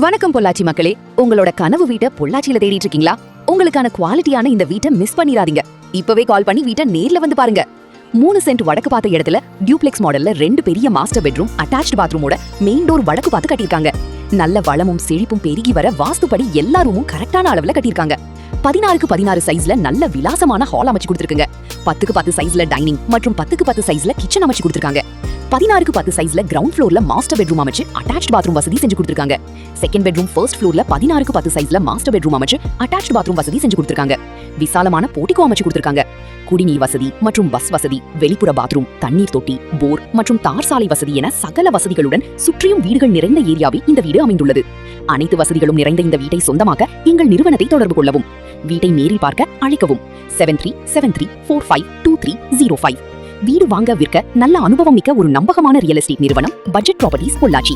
வணக்கம் பொள்ளாச்சி மக்களே, உங்களோட கனவு வீட்டை பொள்ளாச்சியில தேடிட்டு இருக்கீங்களா? உங்களுக்கான குவாலிட்டியான இந்த வீட்டை மிஸ் பண்ணிராதீங்க. இப்பவே கால் பண்ணி வீட்டை நேர்ல வந்து பாருங்க. 3 சென்ட் வடக்கு பார்த்த இடத்துல டியூப்ளெக்ஸ் மாடல்ல 2 பெரிய மாஸ்டர் பெட்ரூம், அட்டாச்ட் பாத்ரூமோட மெயின் டோர் வடக்கு பார்த்து கட்டியிருக்காங்க. நல்ல வளமும் செழிப்பும் பெருகி வர வாஸ்துப்படி எல்லா ரூமும் கரெக்டான அளவுல கட்டியிருக்காங்க. 16x16 சைஸ்ல நல்ல விலாசமான ஹால் அமைச்சு கொடுத்திருக்காங்க. 10x10 சைஸ்ல டைனிங் மற்றும் 10x10 சைஸ்ல கிச்சன் அமைச்சு கொடுத்திருக்காங்க. 16x10 சைஸ்ல கிரவுண்ட் ஃப்ளோர்ல மாஸ்டர் பெட்ரூம் அமைச்சு அட்டாச்ட் பாத்ரூம் வசதி செஞ்சு கொடுத்திருக்காங்க. செகண்ட் பெட்ரூம் ஃபர்ஸ்ட் ஃப்ளோர்ல 16x10 சைஸ்ல மாஸ்டர் பெட்ரூம் அமைச்சு அட்டாச்ட் பாத்ரூம் வசதி செஞ்சு கொடுத்திருக்காங்க. விசாலமான போர்டிகோ அமைச்சு கொடுத்திருக்காங்க. குடிநீர் வசதி மற்றும் பஸ் வசதி, வெளிப்புற பாத்ரூம், தண்ணீர் தொட்டி, போர் மற்றும் தார் சாலை வசதி என சகல வசதிகளுடன் சுற்றியும் வீடுகள் நிறைந்த ஏரியாவில் இந்த வீடு அமைந்துள்ளது. அனைத்து வசதிகளும் நிறைந்த இந்த வீட்டை சொந்தமாக்க எங்கள் நிறுவனத்தை தொடர்பு கொள்ளவும். வீட்டை நேரில் பார்க்க அழைக்கவும் 7373452305. வீடு வாங்க விற்க நல்ல அனுபவம் மிக்க ஒரு நம்பகமான ரியல் எஸ்டேட் நிறுவனம் பட்ஜெட் ப்ராப்பர்ட்டிஸ் பொள்ளாச்சி.